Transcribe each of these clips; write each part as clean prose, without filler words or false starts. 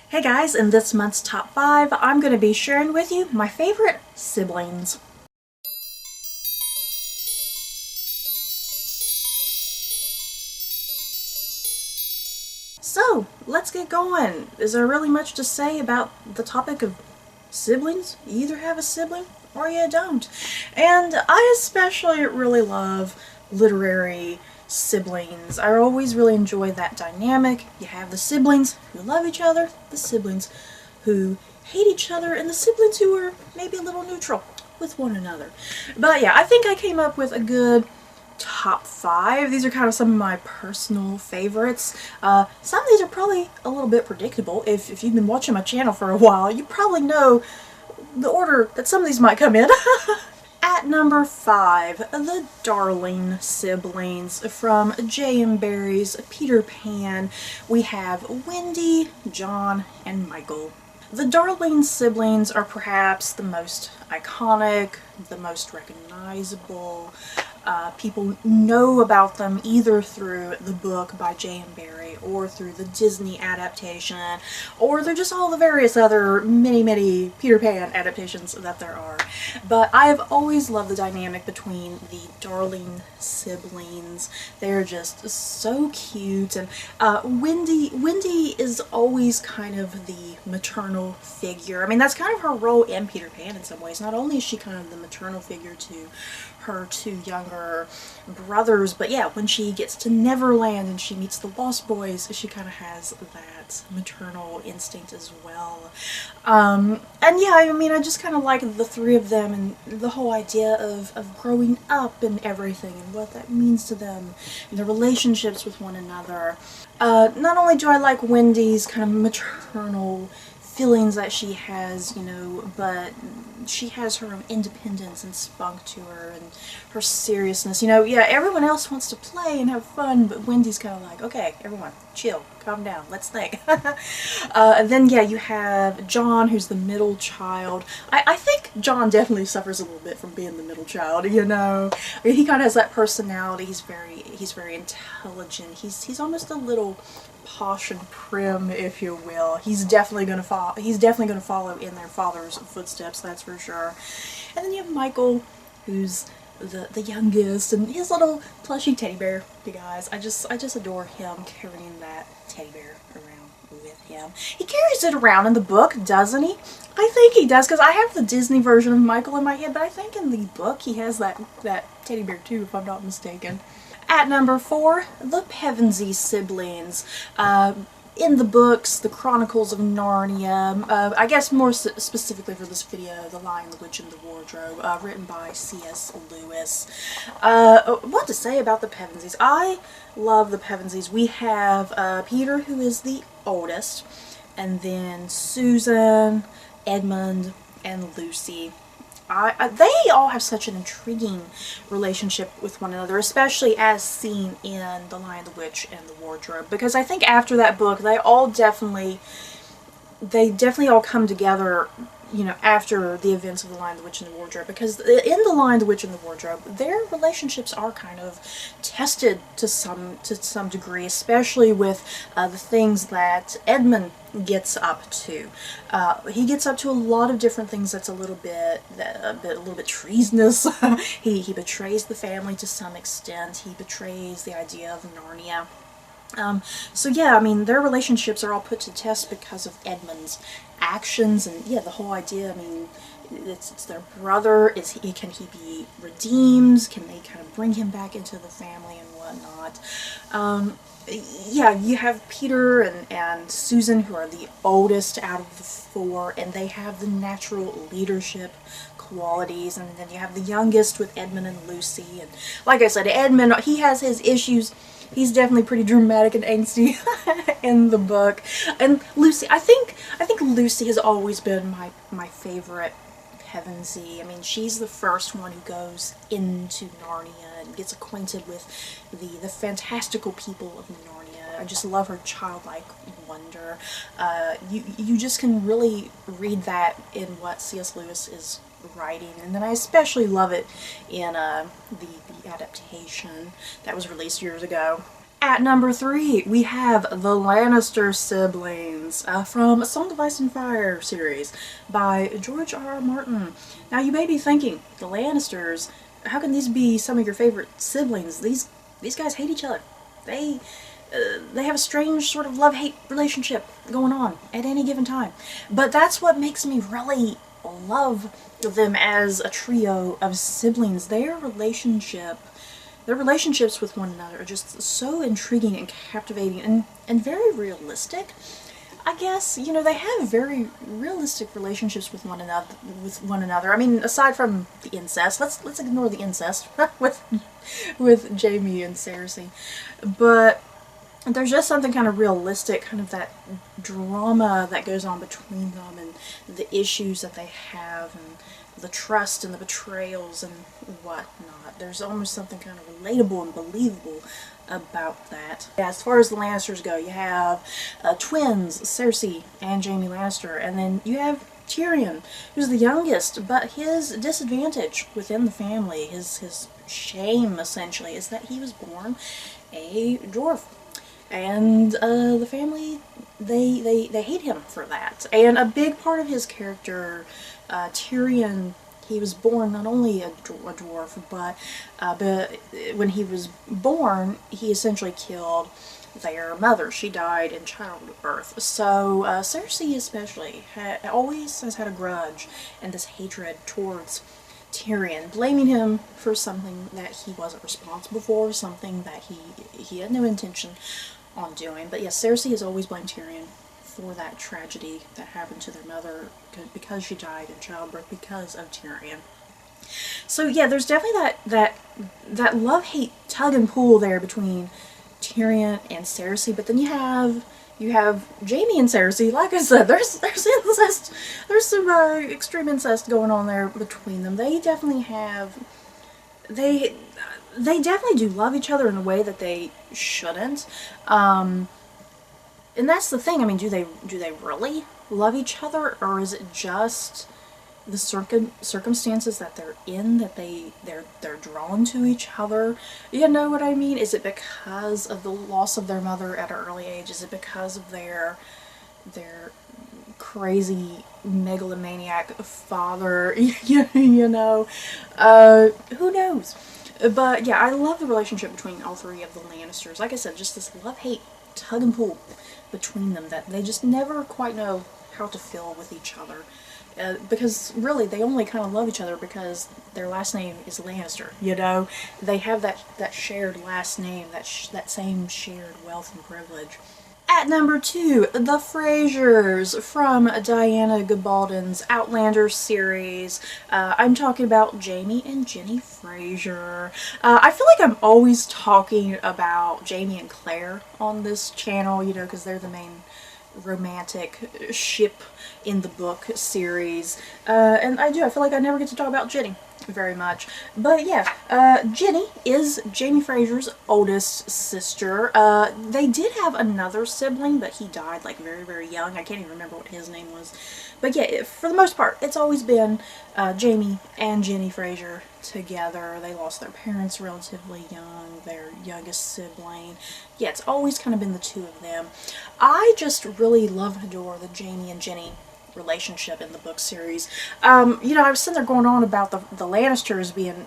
Hey guys, in this month's top 5, I'm going to be sharing with you my favorite siblings. So, let's get going. Is there really much to say about the topic of siblings? You either have a sibling or you don't. And I especially really love literary siblings. I always really enjoy that dynamic. You have the siblings who love each other, the siblings who hate each other, and the siblings who are maybe a little neutral with one another. But yeah, I think I came up with a good top 5. These are kind of some of my personal favorites. Some of these are probably a little bit predictable. If you've been watching my channel for a while, you probably know the order that some of these might come in. At number 5, the Darling Siblings from J.M. Barrie's Peter Pan. We have Wendy, John, and Michael. The Darling Siblings are perhaps the most iconic, the most recognizable. People know about them either through the book by J.M. Barrie or through the Disney adaptation, or they're just all the various other many Peter Pan adaptations that there are. But I have always loved the dynamic between the Darling siblings. They're just so cute, and Wendy is always kind of the maternal figure. I mean, that's kind of her role in Peter Pan in some ways. Not only is she kind of the maternal figure to her two younger brothers, but yeah, when she gets to Neverland and she meets the Lost Boys, she kind of has that maternal instinct as well. And yeah, I mean, I just kind of like the three of them and the whole idea of growing up and everything and what that means to them and their relationships with one another. Not only do I like Wendy's kind of maternal feelings that she has, you know, but she has her own independence and spunk to her and her seriousness. You know, yeah, everyone else wants to play and have fun, but Wendy's kind of like, okay, everyone, chill, calm down, let's think. And then, yeah, you have John, who's the middle child. I think John definitely suffers a little bit from being the middle child, you know. I mean, he kind of has that personality. He's very intelligent. He's almost a little posh and prim, if you will. He's definitely going to follow in their father's footsteps, that's for sure. And then you have Michael, who's the youngest, and his little plushy teddy bear, you guys. I just adore him carrying that teddy bear around with him. He carries it around in the book, doesn't he? I think he does, because I have the Disney version of Michael in my head, but I think in the book he has that teddy bear too, if I'm not mistaken. At number 4, the Pevensey siblings. In the books, the Chronicles of Narnia, I guess more specifically for this video, The Lion, the Witch, and the Wardrobe, written by C.S. Lewis. What to say about the Pevenseys? I love the Pevenseys. We have Peter, who is the oldest, and then Susan, Edmund, and Lucy. They all have such an intriguing relationship with one another, especially as seen in The Lion, the Witch, and the Wardrobe, because I think after that book they definitely all come together, you know, after the events of The Lion, the Witch, and the Wardrobe, because in The Lion, the Witch, and the Wardrobe, their relationships are kind of tested to some degree, especially with the things that Edmund gets up to. He gets up to a lot of different things that's a little bit treasonous. he betrays the family to some extent. He betrays the idea of Narnia. So yeah, I mean, their relationships are all put to test because of Edmund's actions, and yeah, the whole idea, I mean, it's their brother. Can he be redeemed? Can they kind of bring him back into the family and whatnot? Yeah, you have Peter and Susan, who are the oldest out of the 4, and they have the natural leadership qualities, and then you have the youngest with Edmund and Lucy, and like I said, Edmund, he has his issues. He's definitely pretty dramatic and angsty in the book. And Lucy, I think Lucy has always been my favorite Pevensey. I mean, she's the first one who goes into Narnia and gets acquainted with the fantastical people of Narnia. I just love her childlike wonder. You just can really read that in what C.S. Lewis is writing, and then I especially love it in the adaptation that was released years ago. At number 3, we have the Lannister Siblings from Song of Ice and Fire series by George R.R. Martin. Now you may be thinking, the Lannisters, how can these be some of your favorite siblings? These guys hate each other. They have a strange sort of love-hate relationship going on at any given time. But that's what makes me really love them as a trio of siblings. Their relationships with one another are just so intriguing and captivating and very realistic. I guess, you know, they have very realistic relationships with one another. I mean, aside from the incest, let's ignore the incest with Jaime and Stacie. But there's just something kind of realistic, kind of that drama that goes on between them and the issues that they have and the trust and the betrayals and whatnot. There's almost something kind of relatable and believable about that. Yeah, as far as the Lannisters go, you have twins, Cersei and Jaime Lannister, and then you have Tyrion, who's the youngest, but his disadvantage within the family, his shame essentially, is that he was born a dwarf. And the family, they hate him for that. And a big part of his character, Tyrion, he was born not only a dwarf, but when he was born, he essentially killed their mother. She died in childbirth. So Cersei especially always has had a grudge and this hatred towards Tyrion, blaming him for something that he wasn't responsible for, something that he had no intention on doing. But yes, Cersei has always blamed Tyrion for that tragedy that happened to their mother because she died in childbirth because of Tyrion. So yeah, there's definitely that love-hate tug and pull there between Tyrion and Cersei. But then you have Jaime and Cersei. Like I said, there's incest. There's some extreme incest going on there between them. They definitely have. They definitely do love each other in a way that they shouldn't. And that's the thing. I mean, do they really love each other, or is it just the circumstances that they're in, that they're drawn to each other? You know what I mean? Is it because of the loss of their mother at an early age? Is it because of their crazy megalomaniac father? You know, who knows? But yeah, I love the relationship between all three of the Lannisters. Like I said, just this love-hate tug and pull between them that they just never quite know how to feel with each other. Because really, they only kind of love each other because their last name is Lannister, you know? They have that shared last name, that same shared wealth and privilege. At number 2, The Frasers from Diana Gabaldon's Outlander series. I'm talking about Jaime and Jenny Fraser. I feel like I'm always talking about Jaime and Claire on this channel, you know, because they're the main romantic ship in the book series. And I feel like I never get to talk about Jenny very much. But yeah, Jenny is Jaime Fraser's oldest sister. They did have another sibling, but he died like very, very young. I can't even remember what his name was. But yeah, for the most part, it's always been Jaime and Jenny Fraser together. They lost their parents relatively young, their youngest sibling. Yeah, it's always kind of been the two of them. I just really love and adore the Jaime and Jenny relationship in the book series. You know, I was sitting there going on about the Lannisters being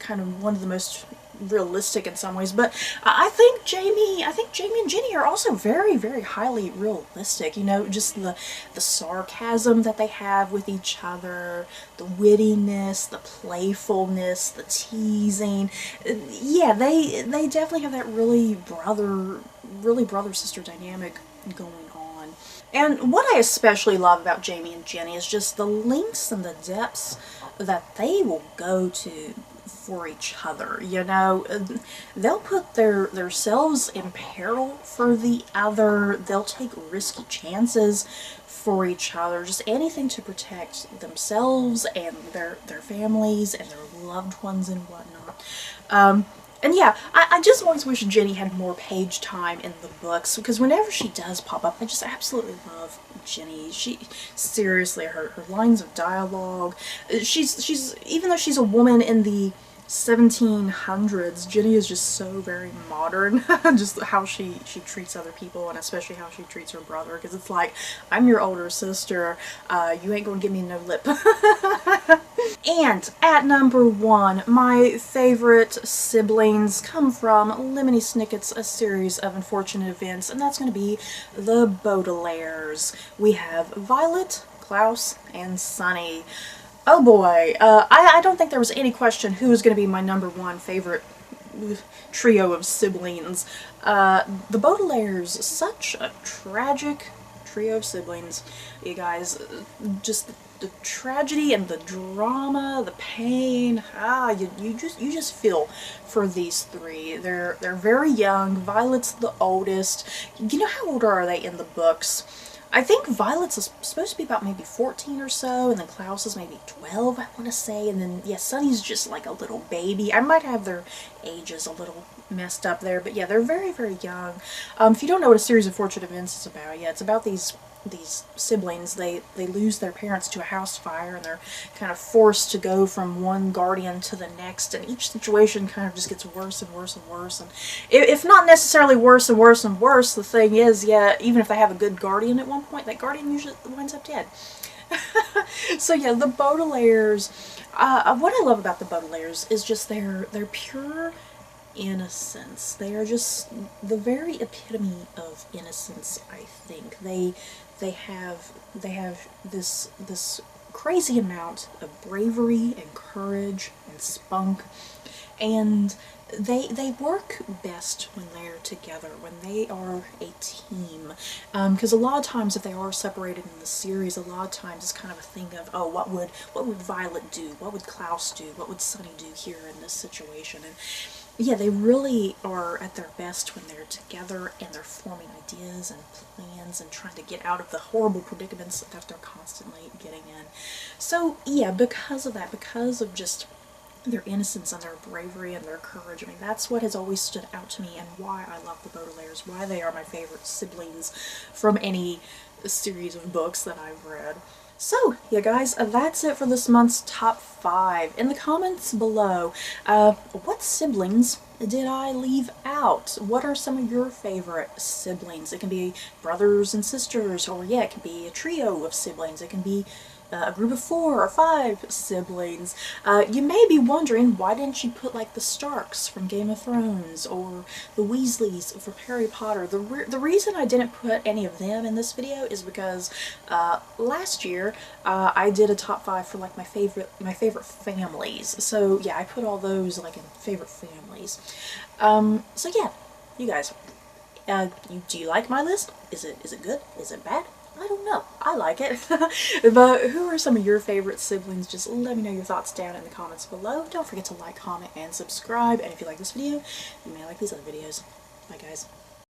kind of one of the most realistic in some ways, but I think Jaime and Jenny are also very, very highly realistic. You know, just the sarcasm that they have with each other, the wittiness, the playfulness, the teasing. Yeah, they definitely have that really brother-sister dynamic going on. And what I especially love about Jaime and Jenny is just the lengths and the depths that they will go to for each other. You know, they'll put their selves in peril for the other. They'll take risky chances for each other. Just anything to protect themselves and their families and their loved ones and whatnot. And yeah, I just always wish Jenny had more page time in the books, because whenever she does pop up, I just absolutely love Jenny. Seriously, her lines of dialogue. She's even though she's a woman in the 1700s. Jenny is just so very modern. Just how she treats other people, and especially how she treats her brother, because it's like, I'm your older sister, you ain't gonna give me no lip. And at number 1, my favorite siblings come from Lemony Snicket's A Series of Unfortunate Events, and that's going to be the Baudelaires. We have Violet, Klaus, and Sunny. Oh boy, I don't think there was any question who was going to be my number 1 favorite trio of siblings. The Baudelaires, such a tragic trio of siblings, you guys. Just the tragedy and the drama, the pain. You just feel for these three. They're very young. Violet's the oldest. You know, how old are they in the books? I think Violet's supposed to be about maybe 14 or so, and then Klaus is maybe 12, I want to say, and then, yeah, Sunny's just like a little baby. I might have their ages a little messed up there, but yeah, they're very, very young. If you don't know what A Series of Fortunate Events is about, yeah, it's about these siblings. They lose their parents to a house fire, and they're kind of forced to go from one guardian to the next, and each situation kind of just gets worse and worse and worse. And if not necessarily worse and worse and worse, the thing is, yeah, even if they have a good guardian at one point, that guardian usually winds up dead. So yeah, the Baudelaires, what I love about the Baudelaires is just their pure innocence. They are just the very epitome of innocence, I think. They have this crazy amount of bravery and courage and spunk, and they work best when they're together, when they are a team. Because a lot of times, if they are separated in the series, a lot of times it's kind of a thing of, oh, what would Violet do? What would Klaus do? What would Sunny do here in this situation? And yeah, they really are at their best when they're together and they're forming ideas and plans and trying to get out of the horrible predicaments that they're constantly getting in. So yeah, because of that, because of just their innocence and their bravery and their courage, I mean, that's what has always stood out to me, and why I love the Baudelaires, why they are my favorite siblings from any series of books that I've read. So, yeah guys, that's it for this month's top 5. In the comments below, what siblings did I leave out? What are some of your favorite siblings? It can be brothers and sisters, or yeah, it can be a trio of siblings. It can be a group of 4 or 5 siblings. You may be wondering, why didn't you put like the Starks from Game of Thrones, or the Weasleys from Harry Potter? The reason I didn't put any of them in this video is because last year I did a top 5 for like my favorite families. So yeah, I put all those like in favorite families. So yeah, you guys, do you like my list? Is it good? Is it bad? I don't know. I like it. But who are some of your favorite siblings? Just let me know your thoughts down in the comments below. Don't forget to like, comment, and subscribe. And if you like this video, you may like these other videos. Bye guys.